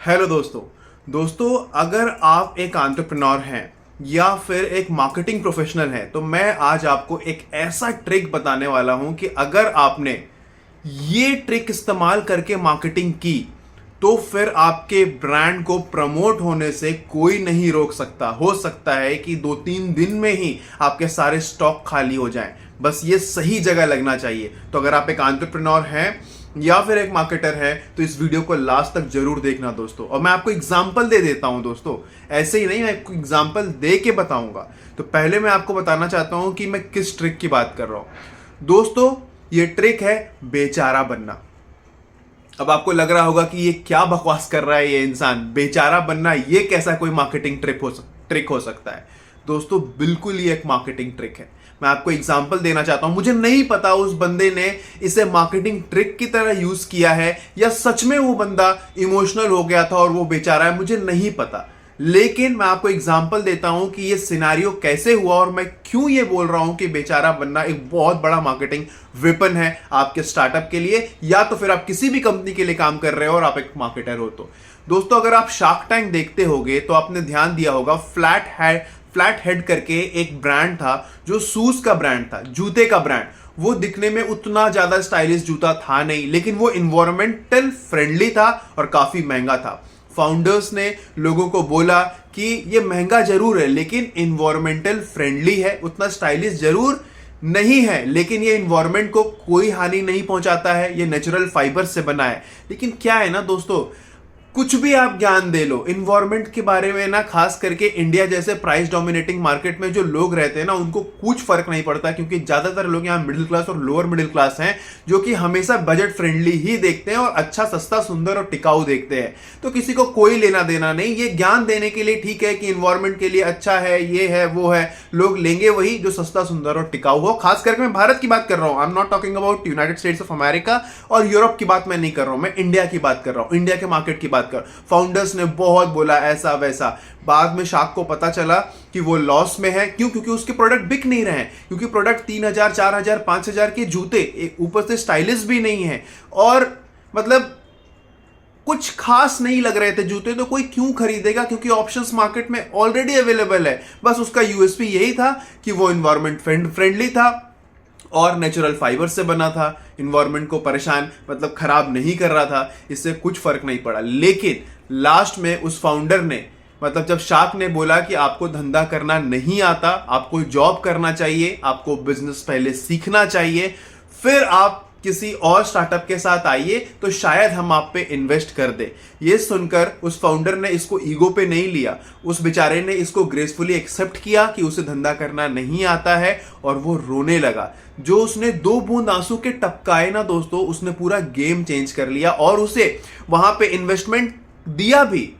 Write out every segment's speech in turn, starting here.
Hello दोस्तों अगर आप एक एंटरप्रेन्योर हैं या फिर एक मार्केटिंग प्रोफेशनल हैं तो मैं आज आपको एक ऐसा ट्रिक बताने वाला हूं कि अगर आपने ये ट्रिक इस्तेमाल करके मार्केटिंग की तो फिर आपके ब्रांड को प्रमोट होने से कोई नहीं रोक सकता। हो सकता है कि 2-3 दिन में ही आपके सारे स्टॉक खाली हो जाएं। बस ये सही जगह लगना चाहिए। तो अगर आप एक एंटरप्रेन्योर हैं या फिर एक मार्केटर है तो इस वीडियो को लास्ट तक जरूर देखना दोस्तों। और मैं आपको एग्जांपल दे देता हूं दोस्तों, ऐसे ही नहीं, मैं आपको एग्जांपल दे के बताऊंगा। तो पहले मैं आपको बताना चाहता हूं कि मैं किस ट्रिक की बात कर रहा हूं दोस्तों। ये ट्रिक है बेचारा बनना। अब आपको लग रहा होगा कि ये क्या बकवास कर रहा है ये इंसान, बेचारा बनना ये कैसा कोई मार्केटिंग ट्रिक हो सकता है। दोस्तों बिल्कुल ये एक मार्केटिंग ट्रिक है। मैं आपको एग्जांपल देना चाहता हूं। मुझे नहीं पता उस बंदे ने इसे मार्केटिंग ट्रिक की तरह यूज किया है या सच में वो बंदा इमोशनल हो गया था और वो बेचारा है, मुझे नहीं पता। लेकिन मैं आपको एग्जांपल देता हूं कि ये सिनेरियो कैसे हुआ और मैं क्यों ये बोल रहा हूं कि बेचारा बनना एक बहुत बड़ा मार्केटिंग वेपन है आपके स्टार्टअप के लिए, या तो फिर आप किसी भी कंपनी के लिए काम कर रहे हो और आप एक मार्केटर हो। तो दोस्तों अगर आप शार्क टैंक देखते होगे तो आपने ध्यान दिया होगा फ्लैट हेड करके एक ब्रांड था जो शूज का ब्रांड था, जूते का ब्रांड। वो दिखने में उतना ज्यादा स्टाइलिश जूता था नहीं, लेकिन वो इन्वायरमेंटल फ्रेंडली था और काफी महंगा था। फाउंडर्स ने लोगों को बोला कि ये महंगा जरूर है लेकिन इन्वायरमेंटल फ्रेंडली है, उतना स्टाइलिश जरूर नहीं है लेकिन ये इन्वायरमेंट को कोई हानि नहीं पहुंचाता है, ये नेचुरल फाइबर से बना है। लेकिन क्या है ना दोस्तों, कुछ भी आप ज्ञान दे लो इन्वायरमेंट के बारे में ना, खास करके इंडिया जैसे प्राइस डोमिनेटिंग मार्केट में जो लोग रहते हैं ना उनको कुछ फर्क नहीं पड़ता, क्योंकि ज्यादातर लोग यहाँ मिडिल क्लास और लोअर मिडिल क्लास हैं जो कि हमेशा बजट फ्रेंडली ही देखते हैं और अच्छा सस्ता सुंदर और टिकाऊ देखते हैं। तो किसी को कोई लेना देना नहीं। ये ज्ञान देने के लिए ठीक है कि इन्वायरमेंट के लिए अच्छा है, ये है वो है, लोग लेंगे वही जो सस्ता सुंदर और टिकाऊ हो। खास करके मैं भारत की बात कर रहा हूँ, I am not talking about United states of America और यूरोप की बात मैं नहीं कर रहा हूँ, मैं इंडिया की बात कर रहा हूँ, इंडिया के मार्केट की बात कर। फाउंडर्स ने बहुत बोला ऐसा वैसा, बाद में शार्क को पता चला कि वो लॉस में है। क्यों? क्योंकि उसके प्रोडक्ट बिक नहीं रहे हैं, क्योंकि प्रोडक्ट 3,000 4,000 5,000 के जूते, ऊपर से स्टाइलिश भी नहीं है और मतलब कुछ खास नहीं लग रहे थे जूते। तो कोई क्यों खरीदेगा, क्योंकि ऑप्शंस मार्केट में ऑलरेडी अवेलेबल है। बस उसका यूएसपी यही था कि वो इन्वायरमेंट फ्रेंडली था और नेचुरल फाइबर से बना था, इन्वायरमेंट को परेशान मतलब खराब नहीं कर रहा था, इससे कुछ फर्क नहीं पड़ा। लेकिन लास्ट में उस फाउंडर ने मतलब जब शार्क ने बोला कि आपको धंधा करना नहीं आता, आपको जॉब करना चाहिए, आपको बिजनेस पहले सीखना चाहिए, फिर आप किसी और स्टार्टअप के साथ आइए तो शायद हम आप पे इन्वेस्ट कर दे। ये सुनकर उस फाउंडर ने इसको ईगो पे नहीं लिया, उस बेचारे ने इसको ग्रेसफुली एक्सेप्ट किया कि उसे धंधा करना नहीं आता है और वो रोने लगा। जो उसने 2 बूंद आंसू के टपकाए ना दोस्तों, उसने पूरा गेम चेंज कर लिया और उसे वहां पे इन्वेस्टमेंट दिया भी।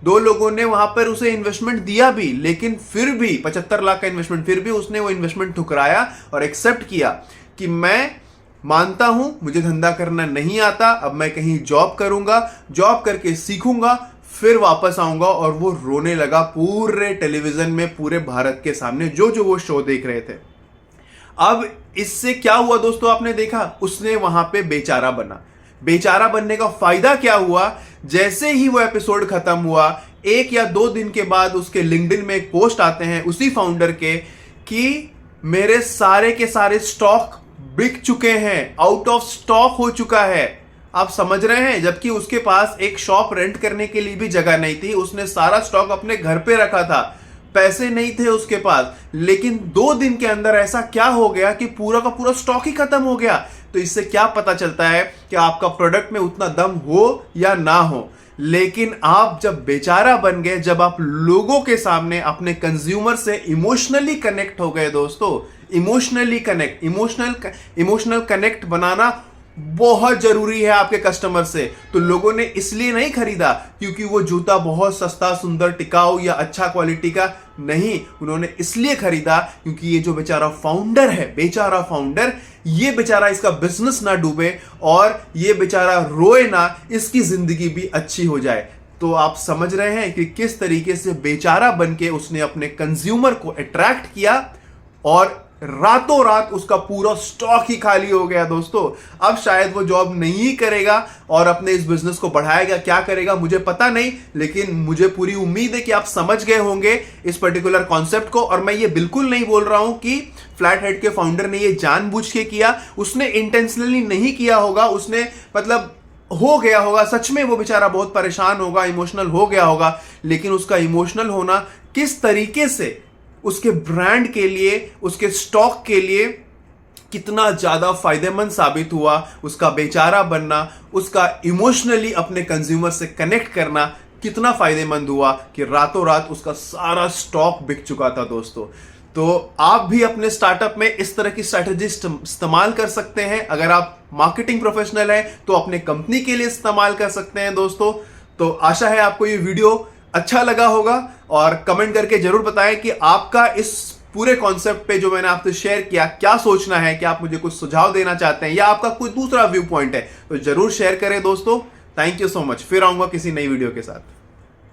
2 लोगों ने वहां पर उसे इन्वेस्टमेंट दिया भी, लेकिन फिर भी 75 लाख का इन्वेस्टमेंट, फिर भी उसने वो इन्वेस्टमेंट ठुकराया और एक्सेप्ट किया कि मैं मानता हूं मुझे धंधा करना नहीं आता, अब मैं कहीं जॉब करूंगा, जॉब करके सीखूंगा, फिर वापस आऊंगा। और वो रोने लगा पूरे टेलीविजन में, पूरे भारत के सामने, जो वो शो देख रहे थे। अब इससे क्या हुआ दोस्तों, आपने देखा, उसने वहां पे बेचारा बना। बेचारा बनने का फायदा क्या हुआ, जैसे ही वो एपिसोड खत्म हुआ 1 या 2 दिन के बाद उसके लिंक्डइन में एक पोस्ट आते हैं उसी फाउंडर के कि मेरे सारे के सारे स्टॉक बिक चुके हैं, आउट ऑफ स्टॉक हो चुका है। आप समझ रहे हैं, जबकि उसके पास एक शॉप रेंट करने के लिए भी जगह नहीं थी, उसने सारा स्टॉक अपने घर पे रखा था, पैसे नहीं थे उसके पास। लेकिन 2 दिन के अंदर ऐसा क्या हो गया कि पूरा का पूरा स्टॉक ही खत्म हो गया। तो इससे क्या पता चलता है कि आपका प्रोडक्ट में उतना दम हो या ना हो। लेकिन आप जब बेचारा बन गए, जब आप लोगों के सामने अपने कंज्यूमर से इमोशनली कनेक्ट हो गए दोस्तों, इमोशनल कनेक्ट बनाना बहुत जरूरी है आपके कस्टमर से। तो लोगों ने इसलिए नहीं खरीदा क्योंकि वो जूता बहुत सस्ता सुंदर टिकाऊ या अच्छा क्वालिटी का नहीं, उन्होंने इसलिए खरीदा क्योंकि ये जो बेचारा फाउंडर है, बेचारा फाउंडर, ये बेचारा इसका बिजनेस ना डूबे और ये बेचारा रोए ना, इसकी जिंदगी भी अच्छी हो जाए। तो आप समझ रहे हैं कि किस तरीके से बेचारा बनके उसने अपने कंज्यूमर को अट्रैक्ट किया और रातों रात उसका पूरा स्टॉक ही खाली हो गया दोस्तों। अब शायद वो जॉब नहीं करेगा और अपने इस बिजनेस को बढ़ाएगा, क्या करेगा मुझे पता नहीं, लेकिन मुझे पूरी उम्मीद है कि आप समझ गए होंगे इस पर्टिकुलर कॉन्सेप्ट को। और मैं ये बिल्कुल नहीं बोल रहा हूं कि फ्लैट हेड के फाउंडर ने ये जानबूझ के किया, उसने इंटेंशनली नहीं किया होगा, उसने मतलब हो गया होगा, सच में वो बेचारा बहुत परेशान होगा, इमोशनल हो गया होगा, लेकिन उसका इमोशनल होना किस तरीके से उसके ब्रांड के लिए, उसके स्टॉक के लिए कितना ज्यादा फायदेमंद साबित हुआ, उसका बेचारा बनना, उसका इमोशनली अपने कंज्यूमर से कनेक्ट करना कितना फायदेमंद हुआ कि रातों रात उसका सारा स्टॉक बिक चुका था दोस्तों। तो आप भी अपने स्टार्टअप में इस तरह की स्ट्रैटेजी इस्तेमाल कर सकते हैं। अगर आप मार्केटिंग प्रोफेशनल हैं तो अपने कंपनी के लिए इस्तेमाल कर सकते हैं दोस्तों। तो आशा है आपको ये वीडियो अच्छा लगा होगा और कमेंट करके जरूर बताएं कि आपका इस पूरे कॉन्सेप्ट पे जो मैंने आपसे शेयर किया क्या सोचना है, क्या आप मुझे कुछ सुझाव देना चाहते हैं या आपका कोई दूसरा व्यू पॉइंट है, तो जरूर शेयर करें दोस्तों। Thank you so much. फिर आऊंगा किसी नई वीडियो के साथ।